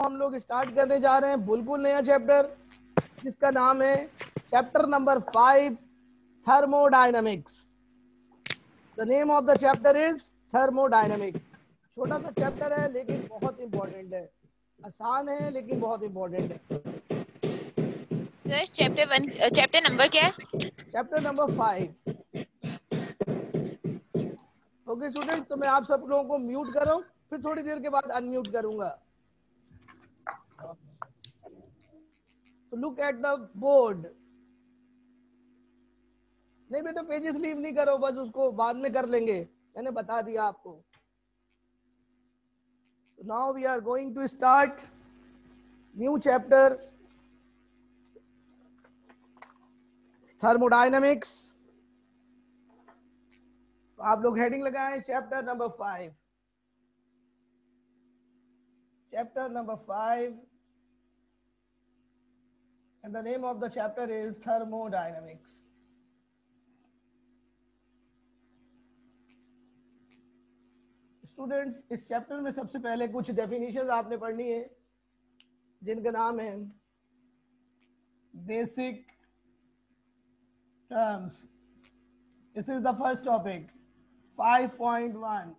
हम लोग स्टार्ट करने जा रहे हैं बिल्कुल नया चैप्टर, जिसका नाम है chapter number 5, thermodynamics. The name of the chapter is thermodynamics. छोटा सा चैप्टर है लेकिन बहुत इंपॉर्टेंट है, आसान है लेकिन बहुत इंपॉर्टेंट है। सर चैप्टर नंबर क्या है? Chapter number 5। ओके स्टूडेंट्स, तो मैं आप सब लोगों को म्यूट कर रहा हूँ, फिर थोड़ी देर के बाद अनम्यूट करूंगा। So look at the board. नहीं बेटा, पेजेस लीव नहीं करो, बस उसको बाद में कर लेंगे, मैंने बता दिया आपको। So now we are going to start new chapter, thermodynamics. तो आप लोग हेडिंग लगाएं chapter number 5। Chapter number 5 and the name of the chapter is thermodynamics. Students, इस चैप्टर में सबसे पहले कुछ डेफिनेशंस आपने पढ़नी है, जिनका नाम है basic terms. This is the first topic 5.1।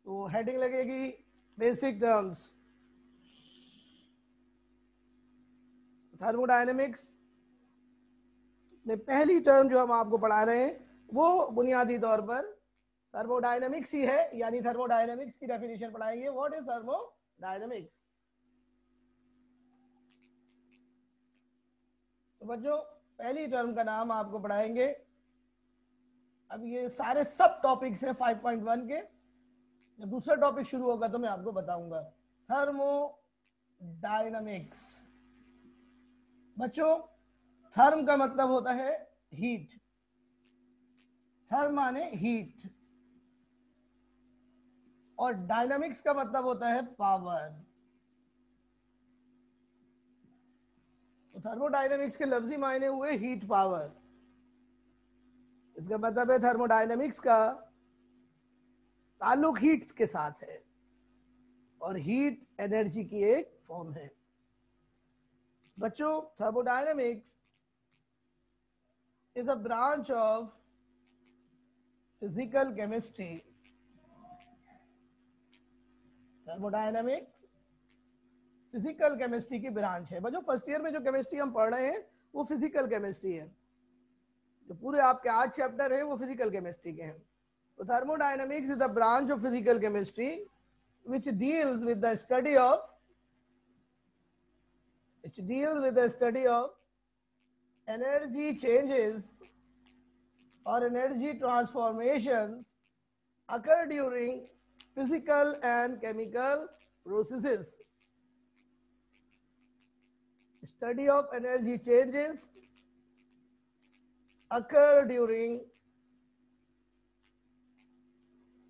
तो हेडिंग लगेगी बेसिक टर्म्स। थर्मोडायनेमिक्स में पहली टर्म जो हम आपको पढ़ा रहे हैं वो बुनियादी तौर पर थर्मोडायनेमिक्स ही है, यानी थर्मोडायनेमिक्स की डेफिनेशन पढ़ाएंगे। What is thermodynamics? तो बच्चों, पहली टर्म का नाम आपको पढ़ाएंगे। अब ये सारे सब टॉपिक्स हैं 5.1 के। जब दूसरा टॉपिक शुरू होगा तो मैं आपको बताऊंगा। थर्मोडायनामिक्स। बच्चों, थर्म का मतलब होता है हीट। थर्म माने हीट, और डायनामिक्स का मतलब होता है पावर। तो थर्मोडायनामिक्स के लफ्जी मायने हुए हीट पावर। इसका मतलब है थर्मोडायनामिक्स का ताल्लुक हीट्स के साथ है, और हीट एनर्जी की एक फॉर्म है। बच्चों, thermodynamics is a branch of physical chemistry. Thermodynamics physical chemistry की ब्रांच है। बच्चों, फर्स्ट ईयर में जो केमिस्ट्री हम पढ़ रहे हैं वो फिजिकल केमिस्ट्री है। जो पूरे आपके 8 चैप्टर हैं वो फिजिकल केमिस्ट्री के हैं। तो thermodynamics is the branch of physical chemistry which deals with the study of energy changes or energy transformations occur during physical and chemical processes. Study of energy changes occur during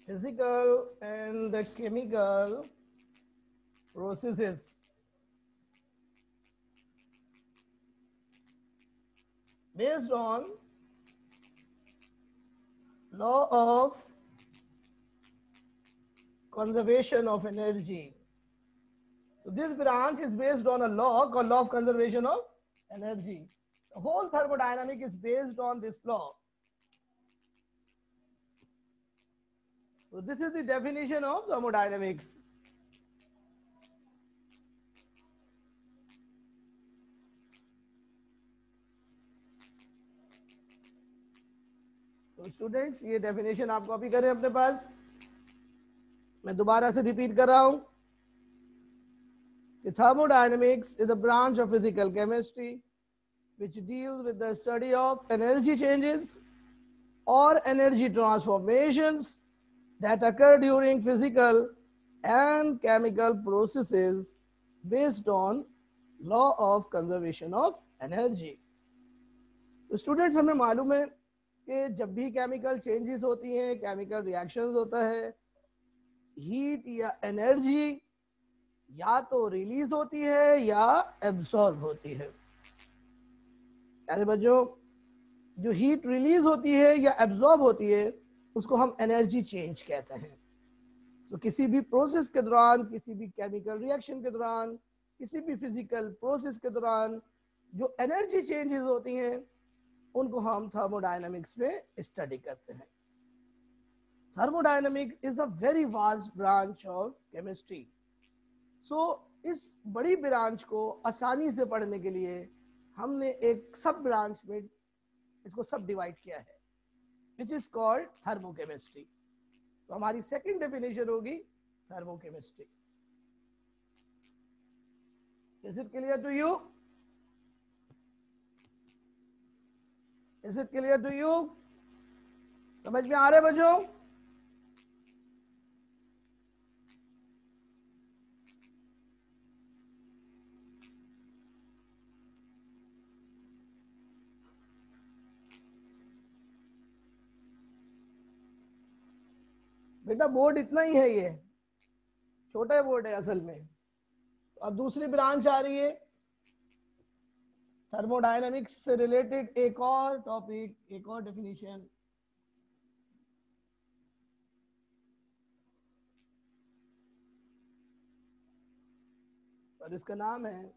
physical and chemical processes. Based on law of conservation of energy. So this branch is based on a law called law of conservation of energy. The whole thermodynamic is based on this law. So this is the definition of thermodynamics. तो students, ये definition आप copy करें अपने पास। मैं दोबारा से repeat कर रहा हूं। Thermodynamics is a branch of physical chemistry which deals with the study of energy changes or energy transformations that occur during physical and chemical processes based on law of conservation of energy. तो students, हमें मालूम है कि जब भी chemical changes होती हैं, chemical reactions होता है, हीट या एनर्जी या तो रिलीज होती है या एब्सॉर्ब होती है। यानी बच्चों, जो हीट रिलीज होती है या एब्सॉर्ब होती है उसको हम एनर्जी चेंज कहते हैं। तो किसी भी प्रोसेस के दौरान, किसी भी केमिकल रिएक्शन के दौरान, किसी भी फिजिकल प्रोसेस के दौरान जो एनर्जी चेंजेस होती हैं उनको हम थर्मोडायनामिक्स में स्टडी करते हैं। Thermodynamics is a very vast branch of chemistry. So इस बड़ी ब्रांच को आसानी से पढ़ने के लिए हमने एक सब ब्रांच में इसको सब डिवाइड किया है, विच इज कॉल्ड थर्मोकेमिस्ट्री। तो हमारी सेकंड डेफिनेशन होगी thermochemistry. Is it clear to you? Is it clear to you? समझ में आ रहे बच्चों? बेटा बोर्ड इतना ही है, ये छोटा बोर्ड है असल में। अब दूसरी ब्रांच आ रही है थर्मोडायनामिक्स से रिलेटेड, एक और टॉपिक, एक और डेफिनेशन। और इसका नाम है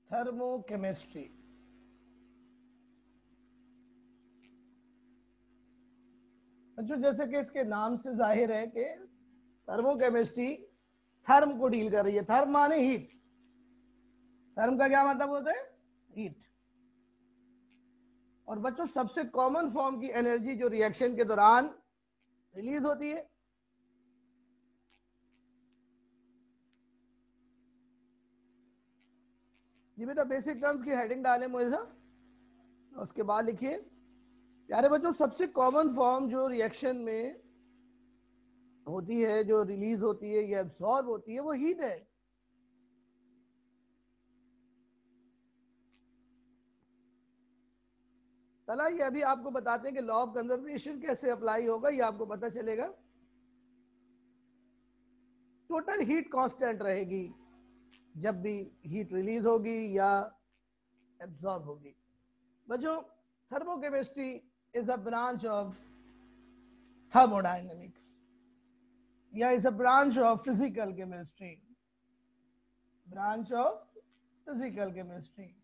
थर्मोकेमिस्ट्री। बच्चों जैसे कि इसके नाम से जाहिर है कि थर्मोकेमिस्ट्री थर्म को डील कर रही है। थर्म माने हीट। थर्म का क्या मतलब होता है? हीट। और बच्चों सबसे कॉमन फॉर्म की एनर्जी जो रिएक्शन के दौरान रिलीज होती है, जी बेटा बेसिक टर्म्स की हेडिंग डालें मुझे, उसके बाद लिखिए। प्यारे बच्चों सबसे कॉमन फॉर्म जो रिएक्शन में होती है, जो रिलीज होती है या एब्सॉर्ब होती है, वो हीट है। चला ये अभी आपको बताते हैं कि लॉ ऑफ कंजर्वेशन कैसे अप्लाई होगा, ये आपको पता चलेगा। टोटल हीट कांस्टेंट रहेगी जब भी हीट रिलीज होगी या एब्सॉर्ब होगी। बच्चों thermochemistry is a branch of thermodynamics या is a branch of physical chemistry, branch of physical chemistry,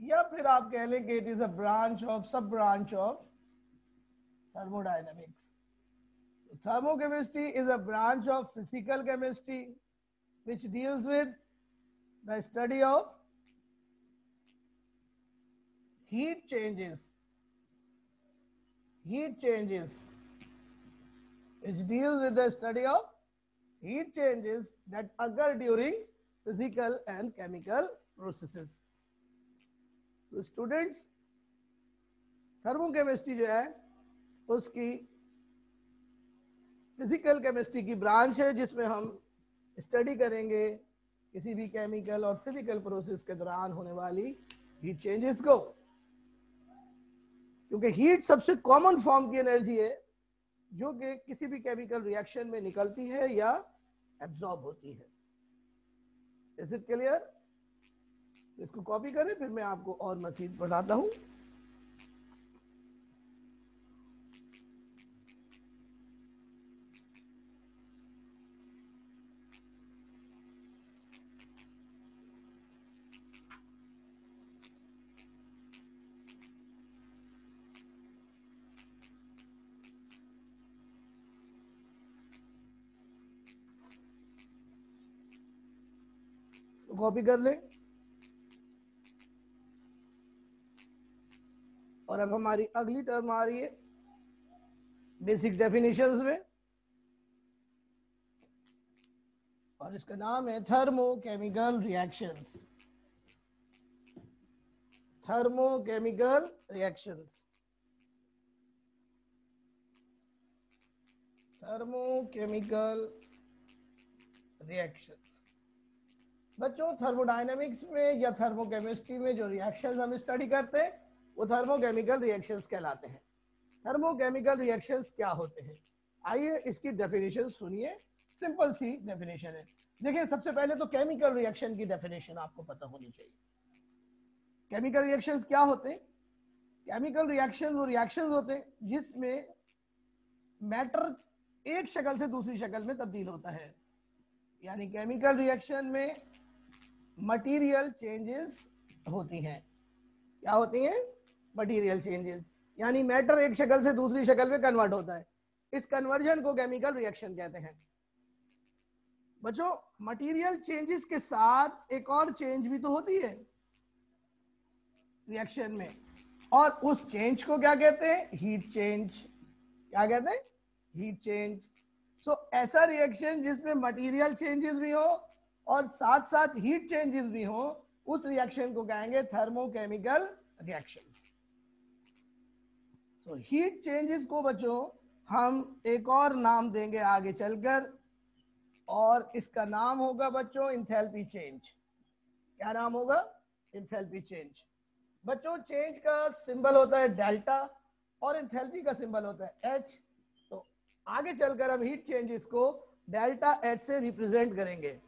या फिर आप कह लें कि it is a branch of sub branch of thermodynamics. So, thermochemistry is a branch of physical chemistry which deals with the study of heat changes. Heat changes, which deals with the study of heat changes that occur during physical and chemical processes. So, students, thermochemistry जो है उसकी physical chemistry की branch है जिसमें हम study करेंगे किसी भी केमिकल और फिजिकल प्रोसेस के दौरान होने वाली हीट चेंजेस को, क्योंकि हीट सबसे कॉमन फॉर्म की एनर्जी है जो कि किसी भी केमिकल रिएक्शन में निकलती है या एब्जॉर्ब होती है। Is it clear? इसको कॉपी करें, फिर मैं आपको और मजीद बताता हूं। कॉपी कर लें। और अब हमारी अगली टर्म आ रही है बेसिक डेफिनेशंस में, और इसका नाम है thermochemical reactions. Thermochemical reactions, thermochemical reactions. बच्चों थर्मोडायनेमिक्स में या थर्मोकेमिस्ट्री में जो रिएक्शंस हम स्टडी करते हैं वो थर्मोकेमिकल रिएक्शंस कहलाते हैं। थर्मोकेमिकल रिएक्शंस क्या होते हैं, आइए इसकी डेफिनेशन सुनिए। सिंपल सी डेफिनेशन है। देखिए सबसे पहले तो केमिकल रिएक्शन की डेफिनेशन आपको पता होनी चाहिए। केमिकल रिएक्शंस क्या होते हैं? केमिकल रिएक्शन वो रिएक्शंस होते हैं जिसमें मैटर एक शक्ल से दूसरी शक्ल में तब्दील होता है। यानी केमिकल रिएक्शन में मटेरियल चेंजेस होती हैं। क्या होती हैं? मटेरियल चेंजेस, यानी मैटर एक शक्ल से दूसरी शक्ल में कन्वर्ट होता है। इस कन्वर्जन को केमिकल रिएक्शन कहते हैं। बच्चों, मटेरियल चेंजेस के साथ एक और चेंज भी तो होती है रिएक्शन में, और उस चेंज को क्या कहते हैं? Heat change. क्या कहते हैं? Heat change. सो ऐसा रिएक्शन जिसमें मटेरियल चेंजेस भी हो और साथ साथ हीट चेंजेस भी हो, उस रिएक्शन को कहेंगे थर्मोकेमिकल रिएक्शंस। तो हीट चेंजेस को बच्चों हम एक और नाम देंगे आगे चलकर, और इसका नाम होगा बच्चों एंथैल्पी चेंज। क्या नाम होगा? Enthalpy change. बच्चों, चेंज का सिंबल होता है डेल्टा और एंथैल्पी का सिंबल होता है एच। तो आगे चलकर हम हीट चेंजेस को डेल्टा एच से रिप्रेजेंट करेंगे।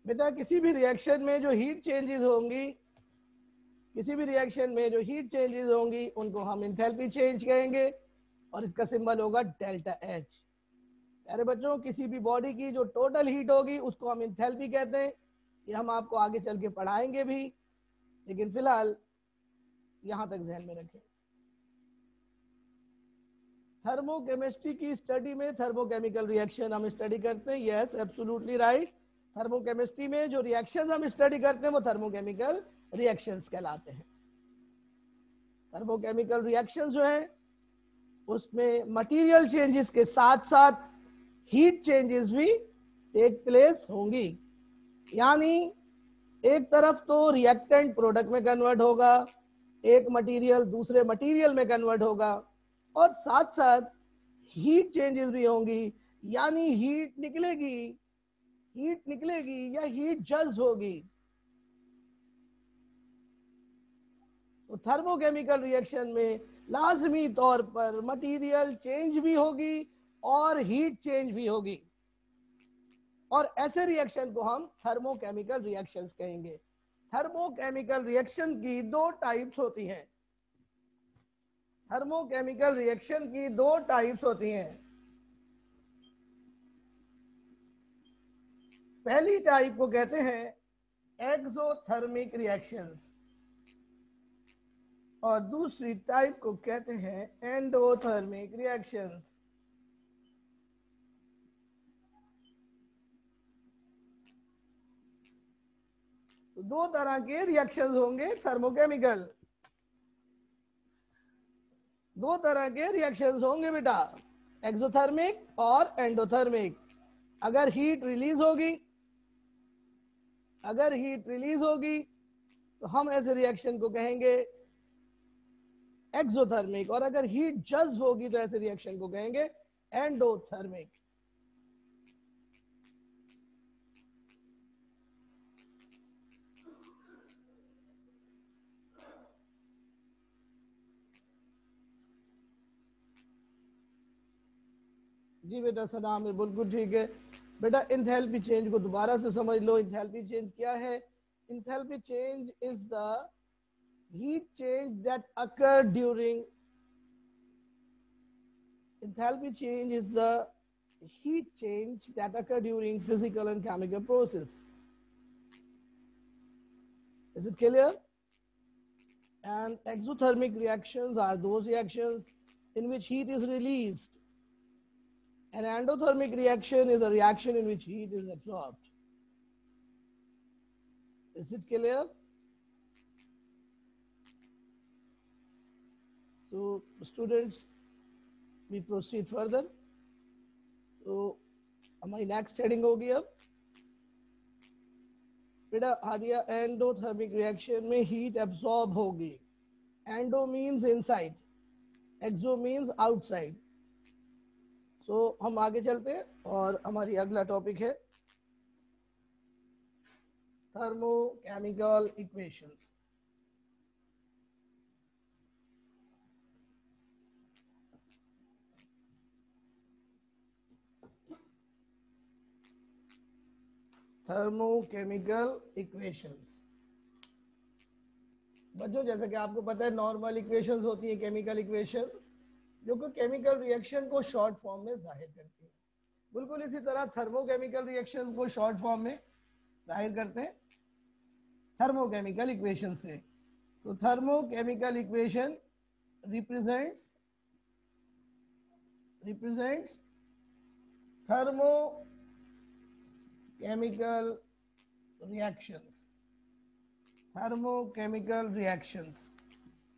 बेटा, किसी भी रिएक्शन में जो हीट चेंजेस होंगी, किसी भी रिएक्शन में जो हीट चेंजेस होंगी उनको हम एंथैल्पी चेंज कहेंगे, और इसका सिंबल होगा डेल्टा एच। अरे बच्चों, किसी भी बॉडी की जो टोटल हीट होगी उसको हम एंथैल्पी कहते हैं। ये हम आपको आगे चल के पढ़ाएंगे भी, लेकिन फिलहाल यहां तक ध्यान में रखें। थर्मोकेमिस्ट्री की स्टडी में थर्मोकेमिकल रिएक्शन हम स्टडी करते हैं। Yes, absolutely right. थर्मोकेमिस्ट्री में जो रिएक्शंस हम स्टडी करते हैं वो थर्मोकेमिकल रिएक्शंस कहलाते हैं। थर्मोकेमिकल रिएक्शंस जो है उसमें मटेरियल चेंजेस के साथ साथ हीट चेंजेस भी टेक प्लेस होंगी। यानी एक तरफ तो रिएक्टेंट प्रोडक्ट में कन्वर्ट होगा, एक मटेरियल दूसरे मटेरियल में कन्वर्ट होगा, और साथ साथ हीट चेंजेस भी होंगी। यानी हीट निकलेगी या हीट जज होगी। तो थर्मोकेमिकल रिएक्शन में लाजमी तौर पर मटेरियल चेंज भी होगी और हीट चेंज भी होगी, और ऐसे रिएक्शन को हम थर्मोकेमिकल रिएक्शंस कहेंगे। थर्मोकेमिकल रिएक्शन की दो टाइप्स होती हैं। थर्मोकेमिकल रिएक्शन की दो टाइप्स होती हैं। पहली टाइप को कहते हैं एक्सोथर्मिक रिएक्शंस, और दूसरी टाइप को कहते हैं एंडोथर्मिक रिएक्शंस। तो दो तरह के रिएक्शंस होंगे थर्मोकेमिकल। दो तरह के रिएक्शंस होंगे बेटा, एक्सोथर्मिक और एंडोथर्मिक। अगर हीट रिलीज होगी तो हम ऐसे रिएक्शन को कहेंगे एक्सोथर्मिक, और अगर हीट जज्ब होगी तो ऐसे रिएक्शन को कहेंगे एंडोथर्मिक। जी बेटा, सलाम है, बिल्कुल ठीक है। बेटा, इंथैल्पी चेंज को दोबारा से समझ लो। इंथैल्पी चेंज क्या है? Enthalpy change is the heat change that occur during enthalpy change is the heat change that occur during physical and chemical process. Is it clear? And exothermic reactions are those reactions in which heat is released. An endothermic reaction is a reaction in which heat is absorbed. Is it clear? So students, we proceed further. तो हमारी next heading होगी अब बेटा Adiya, endothermic reaction में heat absorb होगी। Endo means inside, एक्सो means outside. सो हम आगे चलते हैं और हमारी अगला टॉपिक है थर्मोकेमिकल इक्वेशंस। Thermochemical equations. बच्चों जैसा कि आपको पता है नॉर्मल इक्वेशंस होती है केमिकल इक्वेशंस, जो कि केमिकल रिएक्शन को शॉर्ट फॉर्म में जाहिर करती है। बिल्कुल इसी तरह थर्मोकेमिकल रिएक्शन को शॉर्ट फॉर्म में जाहिर करते हैं थर्मोकेमिकल इक्वेशन से। So thermochemical equation represents thermochemical reactions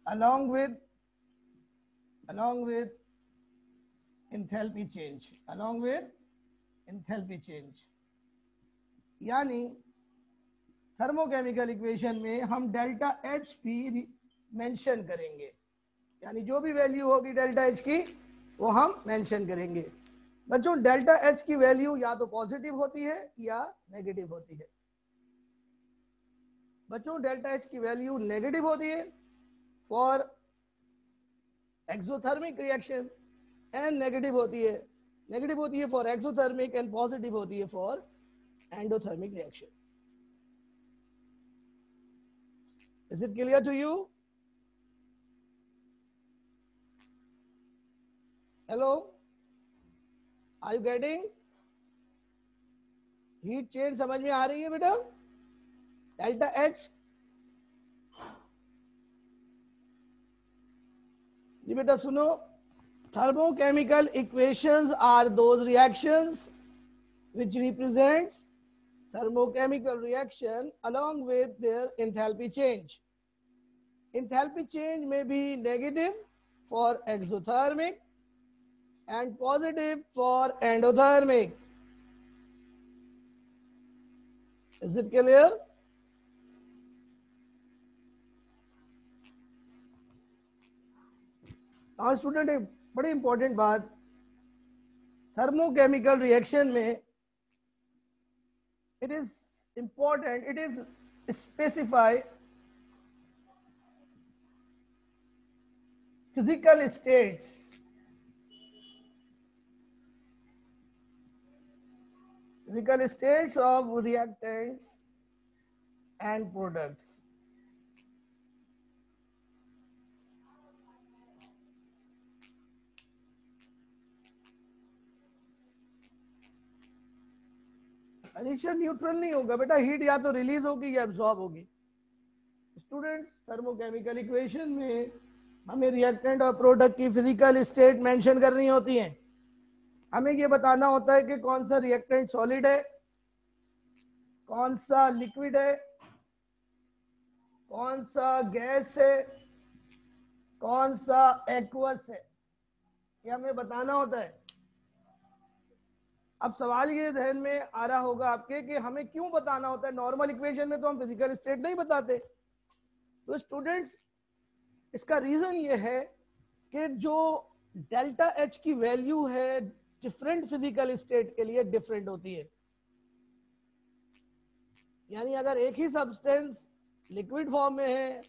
along with enthalpy change, यानी थर्मोकेमिकल इक्वेशन में हम डेल्टा एच भी मेंशन करेंगे, यानी जो भी वैल्यू होगी डेल्टा एच की वो हम मेंशन करेंगे। बच्चों डेल्टा एच की वैल्यू या तो पॉजिटिव होती है या नेगेटिव होती है। बच्चों डेल्टा एच की वैल्यू नेगेटिव होती है for exothermic reaction and negative होती है फॉर एक्सोथर्मिक एंड पॉजिटिव होती है for endothermic reaction. Is it clear to you? Hello, are you getting? Heat change समझ में आ रही है बेटा? डेल्टा एच जी बेटा सुनो, thermochemical equations are those reactions which represents thermochemical reaction along with their enthalpy change. Enthalpy change may be negative for exothermic and positive for endothermic. Is it clear? हाँ student, एक बड़ी important बात, thermochemical reaction में it is important, it is specify physical states of reactants and products. Addition neutral नहीं होगा बेटा, heat या तो रिलीज होगी या एब्जॉर्ब होगी। स्टूडेंट्स थर्मोकेमिकल इक्वेशन में हमें रिएक्टेंट और प्रोडक्ट की फिजिकल स्टेट मेंशन करनी होती है। हमें ये बताना होता है कि कौन सा रिएक्टेंट सॉलिड है, कौन सा लिक्विड है, कौन सा गैस है, कौन सा एक्वस है, ये हमें बताना होता है। अब सवाल ये ध्यान में आ रहा होगा आपके कि हमें क्यों बताना होता है? नॉर्मल इक्वेशन में तो हम फिजिकल स्टेट नहीं बताते। तो स्टूडेंट्स इसका रीजन ये है कि जो डेल्टा एच की वैल्यू है डिफरेंट फिजिकल स्टेट के लिए डिफरेंट होती है। यानी अगर एक ही सब्सटेंस लिक्विड फॉर्म में है,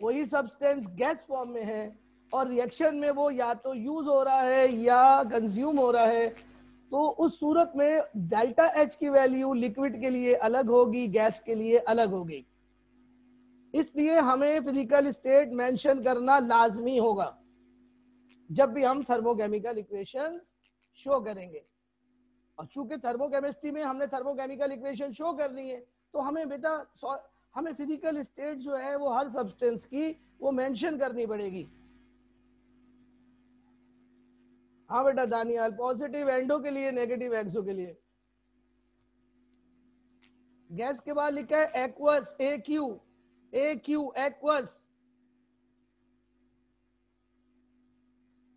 वही सब्सटेंस गैस फॉर्म में है और रिएक्शन में वो या तो यूज हो रहा है या कंज्यूम हो रहा है, तो उस सूरत में डेल्टा एच की वैल्यू लिक्विड के लिए अलग होगी, गैस के लिए अलग होगी। इसलिए हमें फिजिकल स्टेट मेंशन करना लाजमी होगा जब भी हम थर्मोकेमिकल इक्वेशंस शो करेंगे। और चूंकि थर्मोकेमिस्ट्री में हमने थर्मोकेमिकल इक्वेशन शो करनी है, तो हमें बेटा हमें फिजिकल स्टेट जो है वो हर सब्सटेंस की वो मेंशन करनी पड़ेगी। हाँ बेटा दानियाल, पॉजिटिव एंडो के लिए, नेगेटिव एक्सो के लिए। गैस के बाद लिखा है एक्वस, AQ एक्वस।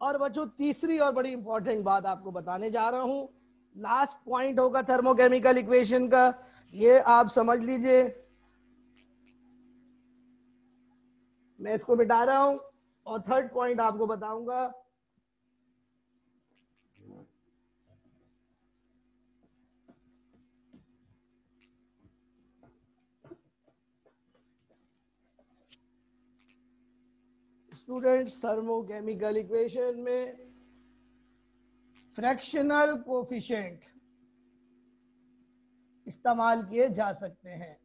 और बच्चों तीसरी और बड़ी इंपॉर्टेंट बात आपको बताने जा रहा हूं, लास्ट पॉइंट होगा थर्मोकेमिकल इक्वेशन का, ये आप समझ लीजिए। मैं इसको मिटा रहा हूं और थर्ड पॉइंट आपको बताऊंगा। स्टूडेंट्स थर्मोकेमिकल इक्वेशन में फ्रैक्शनल कोफिशिएंट इस्तेमाल किए जा सकते हैं।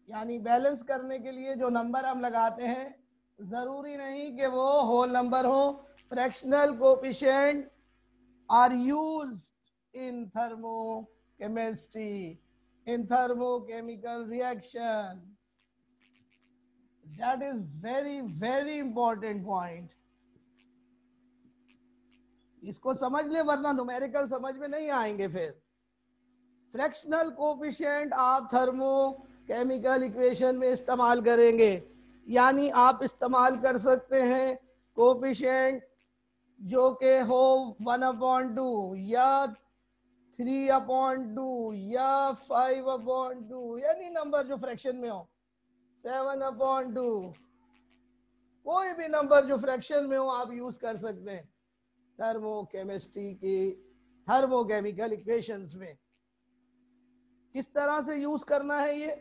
यानी बैलेंस करने के लिए जो नंबर हम लगाते हैं जरूरी नहीं कि वो होल नंबर हो। Fractional coefficient are used in thermochemistry, in thermochemical reaction. That is very very important point. इसको समझ ले वरना न्यूमेरिकल समझ में नहीं आएंगे। फिर फ्रैक्शनल कोएफिशिएंट आप थर्मोकेमिकल इक्वेशन में इस्तेमाल करेंगे। यानी आप इस्तेमाल कर सकते हैं कोएफिशिएंट जो के हो 1/2 या 3/2 या 5/2, यानी नंबर जो फ्रैक्शन में हो 7/2, कोई भी नंबर जो फ्रैक्शन में हो आप यूज कर सकते हैं थर्मोकेमिस्ट्री की थर्मोकेमिकल इक्वेशंस में। किस तरह से यूज करना है ये,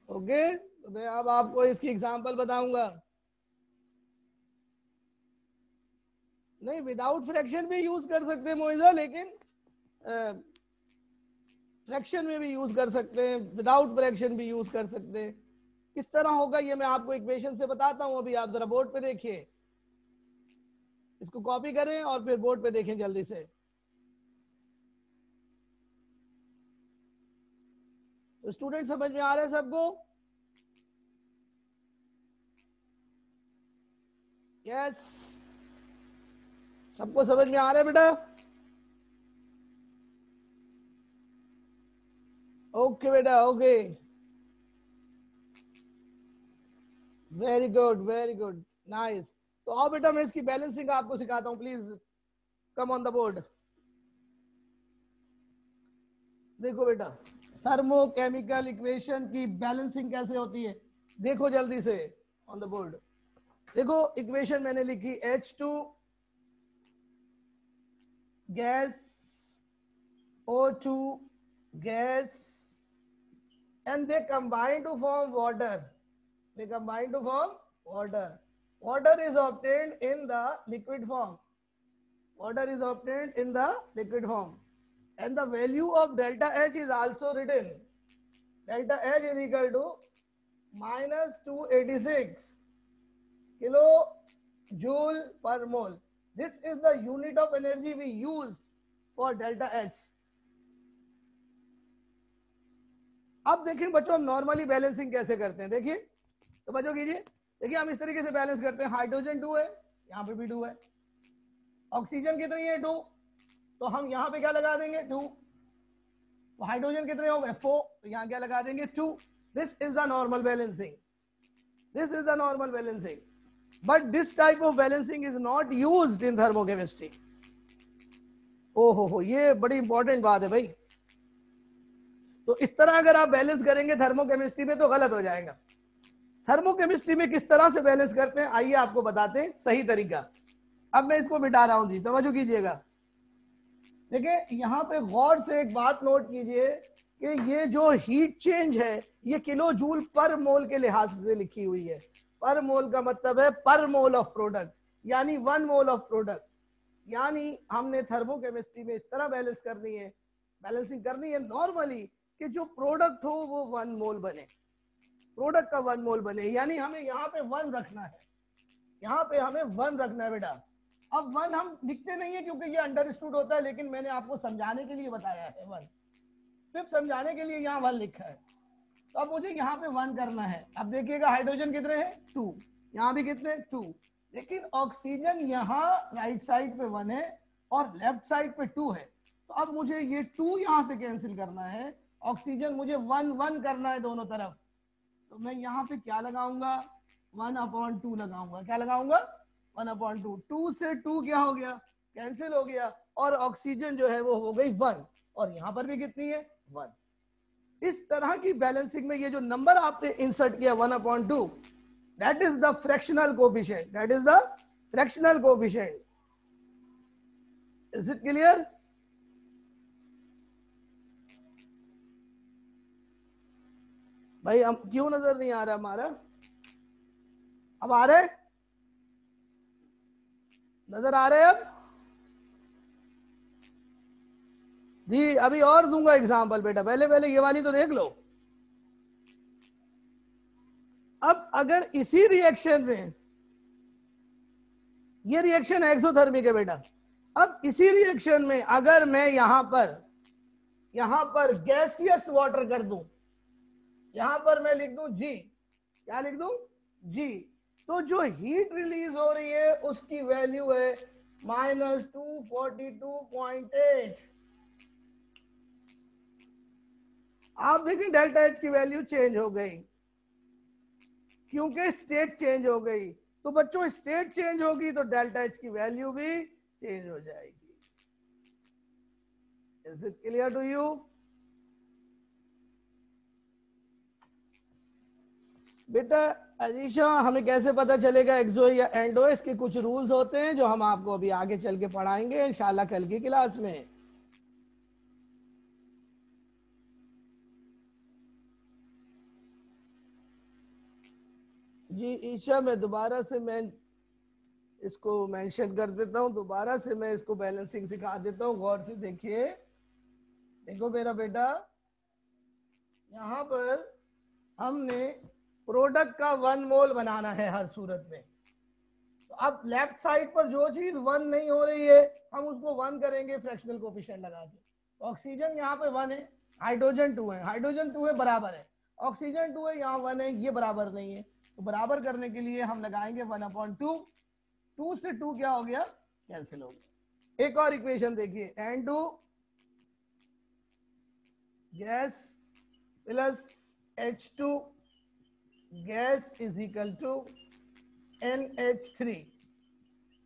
ओके तो मैं अब आपको इसकी एग्जांपल बताऊंगा। नहीं, विदाउट फ्रैक्शन भी यूज कर सकते हैं मोइजा, लेकिन फ्रैक्शन में भी यूज कर सकते हैं, विदाउट फ्रैक्शन भी यूज कर सकते हैं। किस तरह होगा ये मैं आपको इक्वेशन से बताता हूं। अभी आप जरा बोर्ड पे देखिए, इसको कॉपी करें और फिर बोर्ड पे देखें जल्दी से। तो स्टूडेंट समझ में आ रहा है सबको? यस, सबको समझ में आ रहा है बेटा? ओके बेटा, okay, very good very good, nice. तो आओ बेटा मैं इसकी बैलेंसिंग आपको सिखाता हूं। Please come on the board. देखो बेटा थर्मोकेमिकल इक्वेशन की बैलेंसिंग कैसे होती है, देखो जल्दी से ऑन द बोर्ड। देखो इक्वेशन मैंने लिखी H2 gas, O2 gas, and they combine to form water. They combine to form water. Water is obtained in the liquid form. Water is obtained in the liquid form. And the value of delta H is also written. Delta H is equal to minus 286 kilojoule per mole. This is the unit of energy we use for delta H. अब देखिए बच्चों हम normally balancing कैसे करते हैं। देखिए तो बच्चों कीजिए, देखिए हम इस तरीके से बैलेंस करते हैं। हाइड्रोजन 2 है, यहाँ पे भी 2 है। ऑक्सीजन कितनी है 2, तो हम यहाँ पे क्या लगा देंगे 2। तो हाइड्रोजन कितने हो गए 4, तो यहाँ क्या लगा देंगे 2। This is the normal balancing, this is the normal balancing. But this type of balancing is not used in thermochemistry. ओहो, ये बड़ी इंपॉर्टेंट बात है भाई। तो इस तरह अगर आप बैलेंस करेंगे थर्मोकेमिस्ट्री में तो गलत हो जाएगा। थर्मोकेमिस्ट्री में किस तरह से बैलेंस करते हैं आइए आपको बताते हैं सही तरीका। अब मैं इसको मिटा रहा हूं जी, तवज्जो कीजिएगा। देखिए यहाँ पे गौर से एक बात नोट कीजिए कि ये जो हीट चेंज है ये किलो जूल पर मोल के लिहाज से लिखी हुई है। पर मोल का मतलब है पर मोल ऑफ प्रोडक्ट, यानी 1 मोल ऑफ प्रोडक्ट। यानी हमने थर्मोकेमिस्ट्री में इस तरह बैलेंस करनी है, बैलेंसिंग करनी है नॉर्मली कि जो प्रोडक्ट हो वो 1 मोल बने, प्रोडक्ट का 1 मोल बने। यानी हमें यहाँ पे 1 रखना है, यहाँ पे हमें 1 रखना है बेटा। अब 1 हम लिखते नहीं है क्योंकि ये अंडरस्टूड होता है, लेकिन मैंने आपको समझाने के लिए बताया है 1, सिर्फ समझाने के लिए यहाँ 1 लिखा है। तो अब मुझे यहाँ पे 1 करना है। अब देखिएगा हाइड्रोजन कितने हैं 2, यहाँ भी कितने 2, लेकिन ऑक्सीजन यहाँ राइट साइड पे 1 है और लेफ्ट साइड पे 2 है। तो अब मुझे ये 2 यहाँ से कैंसिल करना है, ऑक्सीजन मुझे 1 1 करना है दोनों तरफ। तो मैं यहाँ पे क्या लगाऊंगा 1/2 लगाऊंगा। क्या लगाऊंगा 1/2। 2 से 2 क्या हो गया कैंसिल हो गया, और ऑक्सीजन जो है वो हो गई 1, और यहाँ पर भी कितनी है 1। इस तरह की बैलेंसिंग में ये जो नंबर आपने इंसर्ट किया 1/2, that is the fractional coefficient, that is the fractional coefficient. Is it clear? भाई हम क्यों नजर नहीं आ रहा हमारा? अब आ रहे? नजर आ रहे अब? जी अभी और दूंगा एग्जांपल बेटा, पहले पहले ये वाली तो देख लो। अब अगर इसी रिएक्शन में, ये रिएक्शन एक्सोथर्मिक है बेटा, अब इसी रिएक्शन में अगर मैं यहां पर गैसियस वाटर कर दूं, यहां पर मैं लिख दूं जी, क्या लिख दूं? जी, तो जो हीट रिलीज हो रही है उसकी वैल्यू है -242.8। आप देखें डेल्टा एच की वैल्यू चेंज हो गई क्योंकि स्टेट चेंज हो गई। तो बच्चों स्टेट चेंज होगी तो डेल्टा एच की वैल्यू भी चेंज हो जाएगी। Is it clear to you? बेटा अजीशा, हमें कैसे पता चलेगा एक्सो या एंडो? इसके कुछ रूल्स होते हैं जो हम आपको अभी आगे चल के पढ़ाएंगे इंशाल्लाह कल की क्लास में। जी ईशा, मैं दोबारा से इसको मेंशन कर देता हूं, दोबारा से मैं इसको बैलेंसिंग सिखा देता हूं, गौर से देखिए। देखो मेरा बेटा, यहां पर हमने प्रोडक्ट का 1 मोल बनाना है हर सूरत में। तो अब लेफ्ट साइड पर जो चीज 1 नहीं हो रही है हम उसको 1 करेंगे फ्रैक्शनल कोफिशिएंट लगा के। ऑक्सीजन यहाँ पे 1 है, हाइड्रोजन 2 है, हाइड्रोजन 2 है बराबर है, ऑक्सीजन 2 है, यहाँ 1 है, ये बराबर नहीं है। तो बराबर करने के लिए हम लगाएंगे 1/2। 2 से 2 क्या हो गया? कैंसिल हो गया। एक और इक्वेशन देखिए, N2 gas plus H2 gas is equal to NH3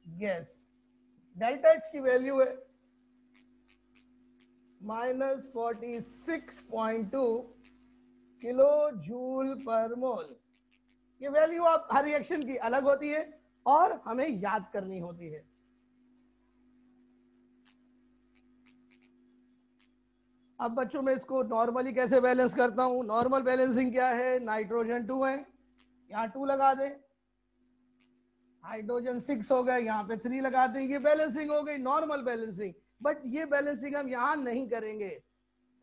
gas. Delta H की वैल्यू है -46.2 किलो जूल पर मोल। ये वैल्यू आप हर रिएक्शन की अलग होती है और हमें याद करनी होती है। अब बच्चों में इसको नॉर्मली कैसे बैलेंस करता हूं? नॉर्मल बैलेंसिंग क्या है? नाइट्रोजन 2 है, यहाँ 2 लगा दें, हाइड्रोजन 6 हो गए, यहाँ पे 3 लगा दें, ये बैलेंसिंग हो गई, नॉर्मल बैलेंसिंग। बट ये बैलेंसिंग हम यहाँ नहीं करेंगे,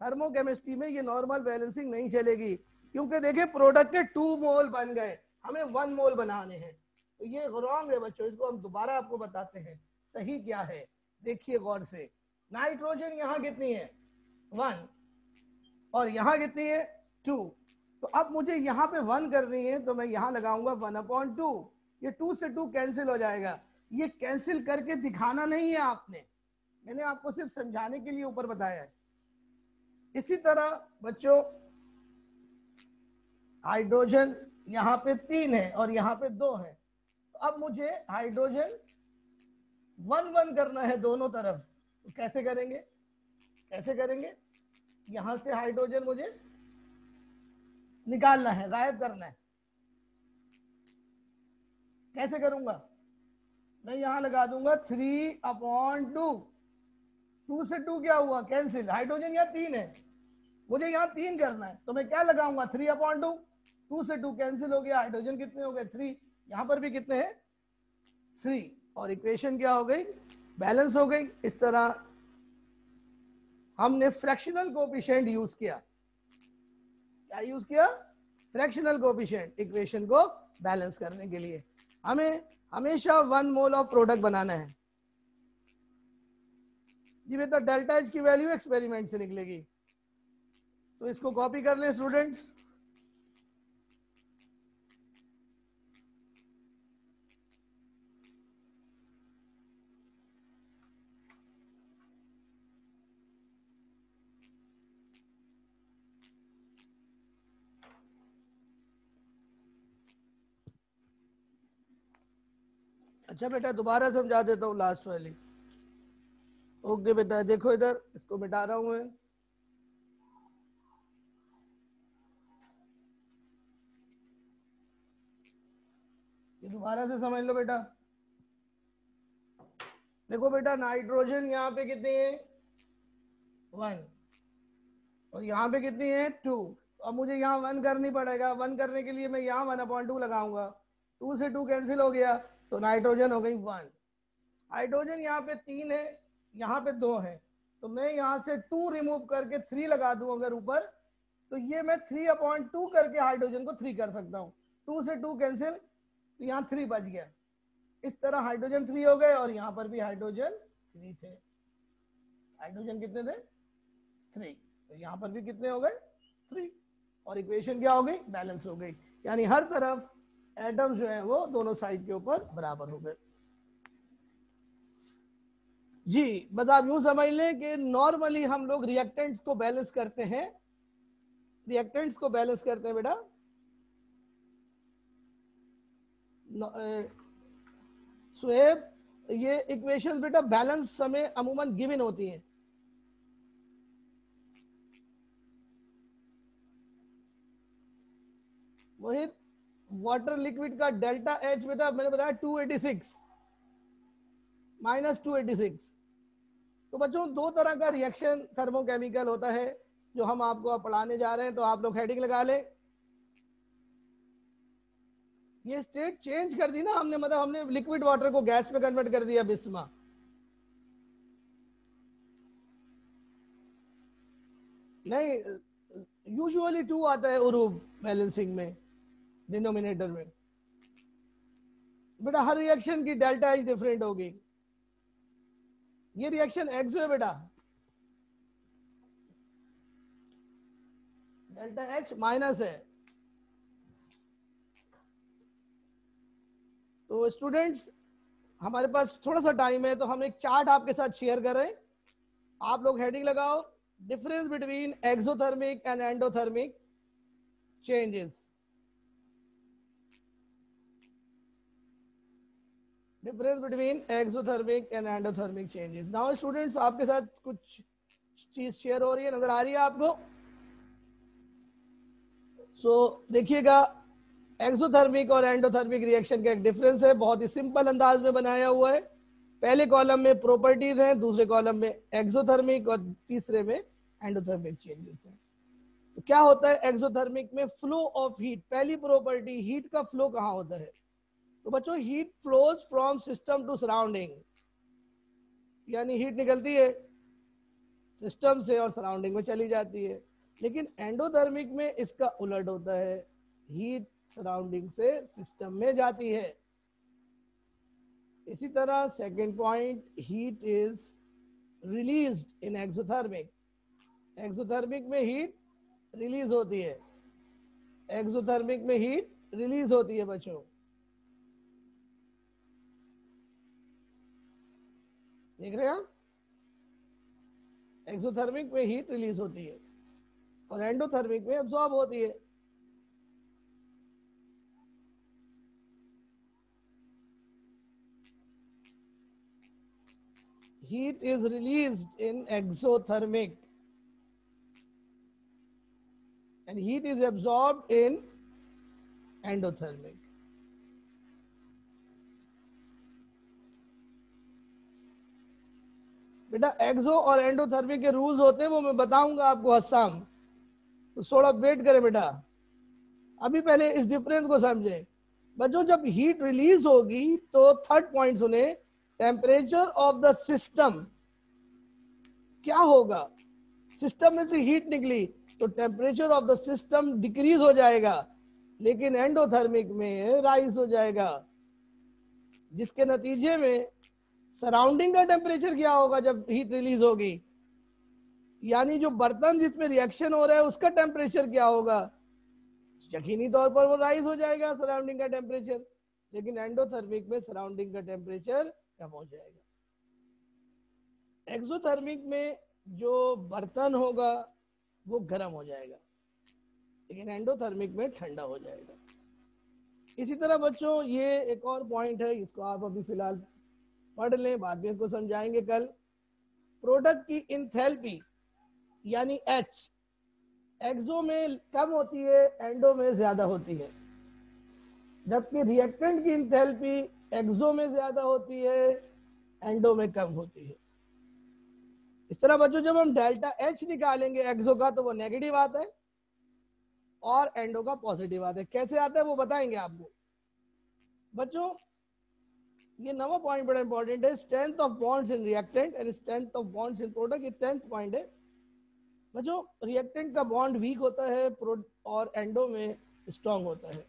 थर्मोकेमिस्ट्री में ये नॉर्मल बैलेंसिंग नहीं चलेगी, क्योंकि देखिए प्रोडक्ट के 2 मोल बन गए, हमें 1 मोल बनाने हैं। तो ये रॉन्ग है बच्चों, इसको हम दोबारा आपको बताते हैं सही क्या है। देखिए गौर से, नाइट्रोजन यहाँ कितनी है? 1, और यहाँ कितनी है? 2। तो अब मुझे यहाँ पे 1 करनी है तो मैं यहाँ लगाऊंगा 1/2। ये 2 से 2 कैंसिल हो जाएगा। ये कैंसिल करके दिखाना नहीं है आपने, मैंने आपको सिर्फ समझाने के लिए ऊपर बताया है। इसी तरह बच्चों हाइड्रोजन यहाँ पे 3 है और यहाँ पे 2 है, तो अब मुझे हाइड्रोजन 1/1 करना है दोनों तरफ। तो कैसे करेंगे? कैसे करेंगे? यहां से हाइड्रोजन मुझे निकालना है, गायब करना है। कैसे करूंगा? मैं यहां लगा दूंगा 3/2। 2 से 2 क्या हुआ? कैंसिल। हाइड्रोजन यहाँ 3 है, मुझे यहाँ 3 करना है, तो मैं क्या लगाऊंगा? 3/2। 2 से 2 कैंसिल हो गया, हाइड्रोजन कितने हो गए? 3। यहां पर भी कितने हैं? 3। और इक्वेशन क्या हो गई? बैलेंस हो गई। इस तरह हमने फ्रैक्शनल कोएफिशिएंट यूज किया। क्या यूज किया? फ्रैक्शनल कोएफिशिएंट, इक्वेशन को बैलेंस करने के लिए। हमें हमेशा 1 मोल ऑफ प्रोडक्ट बनाना है। जी बेटा डेल्टा एच की वैल्यू एक्सपेरिमेंट से निकलेगी, तो इसको कॉपी कर लें स्टूडेंट्स। अच्छा बेटा दोबारा समझा देता हूँ लास्ट वाली। ओके बेटा देखो इधर, इसको मिटा रहा हूं मैं। ये दोबारा से समझ लो बेटा। देखो बेटा नाइट्रोजन यहाँ पे कितनी है? 1, और यहाँ पे कितनी है? 2। अब मुझे यहाँ 1 करनी पड़ेगा, 1 करने के लिए मैं यहाँ 1/2 लगाऊंगा, 2 से 2 कैंसिल हो गया, तो नाइट्रोजन हो गई 1। हाइड्रोजन यहाँ पे 3 है, यहाँ पे 2 है, तो मैं यहाँ से 2 रिमूव करके 3 लगा दूं अगर ऊपर, तो ये मैं 3/2 करके हाइड्रोजन को 3 कर सकता हूँ। 2 से 2 कैंसिल, तो यहाँ 3 बच गया। इस तरह हाइड्रोजन 3 हो गए, और यहाँ पर भी हाइड्रोजन 3 थे। हाइड्रोजन कितने थे? 3। तो यहाँ पर भी कितने हो गए? 3। और इक्वेशन क्या हो गई? बैलेंस हो गई। यानी हर तरफ एटम जो है वो दोनों साइड के ऊपर बराबर हो गए। जी, बस आप यूं समझ लें कि नॉर्मली हम लोग रिएक्टेंट्स को बैलेंस करते हैं, रिएक्टेंट्स को बैलेंस करते हैं बेटा। सुहेब, ये इक्वेशंस बेटा बैलेंस समय अमूमन गिवन होती हैं। मोहित, वाटर लिक्विड का डेल्टा एच बेटा मैंने बताया 286 -286। तो बच्चों दो तरह का रिएक्शन थर्मोकेमिकल होता है जो हम आपको अब पढ़ाने जा रहे हैं, तो आप लोग हेडिंग लगा लें। ये स्टेट चेंज कर दी ना हमने, मतलब हमने लिक्विड वाटर को गैस में कन्वर्ट कर दिया बिस्मा। नहीं, यूजुअली 2 आता है उरूब बैलेंसिंग में, डिनोमिनेटर में। बेटा हर रिएक्शन की डेल्टा एच डिफरेंट होगी। ये रिएक्शन एक्सो है बेटा, डेल्टा एच माइनस है। तो स्टूडेंट्स हमारे पास थोड़ा सा टाइम है, तो हम एक चार्ट आपके साथ शेयर कर रहे हैं। आप लोग हेडिंग लगाओ, difference between exothermic and endothermic changes. Difference between exothermic and endothermic changes. Now students आपके साथ कुछ चीज शेयर हो रही है, नजर आ रही है आपको? सो देखिएगा, एक्सोथर्मिक और एंडोथर्मिक रिएक्शन का एक डिफरेंस है, बहुत ही सिंपल अंदाज में बनाया हुआ है। पहले कॉलम में प्रॉपर्टीज हैं, दूसरे कॉलम में एक्सोथर्मिक और तीसरे में एंडोथर्मिक चेंजेस हैं। तो क्या होता है एक्सोथर्मिक में? Flow of heat. पहली प्रॉपर्टी, हीट का फ्लो कहाँ होता है? तो बच्चों heat flows from system to surrounding, यानी हीट निकलती है सिस्टम से और सराउंडिंग में चली जाती है। लेकिन एंडोथर्मिक में इसका उलट होता है, हीट सराउंडिंग से सिस्टम में जाती है। इसी तरह second point, heat is released in exothermic. Exothermic में हीट रिलीज होती है, एक्सोथर्मिक में हीट रिलीज होती है बच्चों। देख रहे हैं आप? एक्सोथर्मिक में हीट रिलीज होती है और एंडोथर्मिक में अब्सॉर्ब होती है। Heat is released in exothermic and heat is absorbed in endothermic. बेटा एक्सो और एंडोथर्मिक के रूल्स होते हैं, वो मैं बताऊंगा आपको हसाम, तो थोड़ा वेट करें बेटा। अभी पहले इस डिफरेंस को समझें बच्चों। जब हीट रिलीज होगी तो थर्ड पॉइंट सुने, टेम्परेचर ऑफ द सिस्टम क्या होगा? सिस्टम में से हीट निकली तो temperature of the system decrease हो जाएगा, लेकिन एंडोथर्मिक में राइज हो जाएगा, जिसके नतीजे में सराउंडिंग का टेम्परेचर क्या होगा जब हीट रिलीज होगी? यानी जो बर्तन जिसमें रिएक्शन हो रहा है उसका टेम्परेचर क्या होगा? यकीनी तौर पर वो राइज हो जाएगा सराउंडिंग का टेम्परेचर, लेकिन एंडोथर्मिक में सराउंडिंग का टेम्परेचर कम हो जाएगा। एक्सोथर्मिक में जो बर्तन होगा वो गर्म हो जाएगा, लेकिन एंडोथर्मिक में ठंडा हो जाएगा। इसी तरह बच्चों ये एक और पॉइंट है, इसको आप अभी फिलहाल पढ़ लें, बाद में इसको समझाएंगे कल। प्रोडक्ट की इंथैल्पी यानी एच एक्सो में कम होती है, एंडो में ज्यादा होती है, जबकि रिएक्टेंट की इंथैल्पी एक्सो में ज्यादा होती है, एंडो में कम होती है। इस तरह बच्चों जब हम डेल्टा एच निकालेंगे एक्सो का तो वो नेगेटिव आता है, और एंडो का पॉजिटिव आता है। कैसे आता है वो बताएंगे आपको। बच्चों ये 9वां पॉइंट बड़ा इंपॉर्टेंट है, strength of bonds in reactant and strength of bonds in product. ये 10th पॉइंट है। बच्चों रिएक्टेंट का बॉन्ड वीक होता है और एंडो में स्ट्रांग होता है,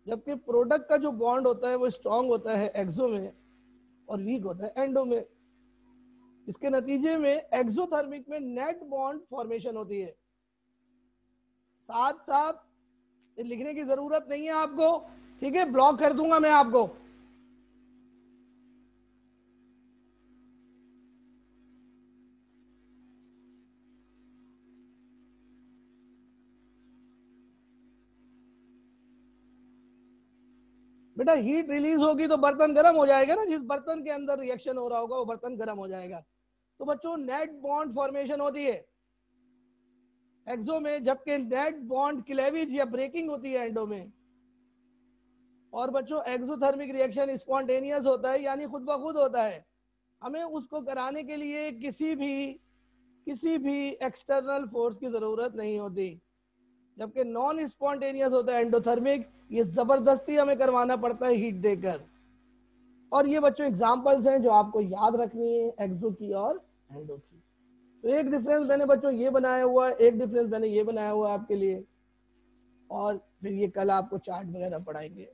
जबकि प्रोडक्ट का जो बॉन्ड होता है वो स्ट्रांग होता है एक्सो में और वीक होता है एंडो में। इसके नतीजे में एक्सोथर्मिक में नेट बॉन्ड फॉर्मेशन होती है। साथ साथ लिखने की जरूरत नहीं है आपको, ठीक है, ब्लॉक कर दूंगा मैं आपको। बेटा हीट रिलीज होगी तो बर्तन गर्म हो जाएगा ना, जिस बर्तन के अंदर रिएक्शन हो रहा होगा वो बर्तन गर्म हो जाएगा। तो बच्चों नेट बॉन्ड फॉर्मेशन होती है एक्सो में, जबकि नेट बॉन्ड क्लेवेज या ब्रेकिंग होती है एंडो में। और बच्चों एक्सोथर्मिक रिएक्शन स्पॉन्टेनियस होता है, यानी खुद ब खुद होता है। हमें उसको कराने के लिए किसी भी एक्सटर्नल फोर्स की जरूरत नहीं होती। जबकि नॉन स्पॉन्टेनियस होता है एंडोथर्मिक, ये जबरदस्ती हमें करवाना पड़ता है हीट देकर। और ये बच्चों एग्जांपल्स हैं जो आपको याद रखनी है एक्सो की और एंडो की। तो एक डिफरेंस मैंने बच्चों ये बनाया हुआ है, एक डिफरेंस मैंने ये बनाया हुआ है आपके लिए, और फिर ये कल आपको चार्ट वगैरह पढ़ाएंगे।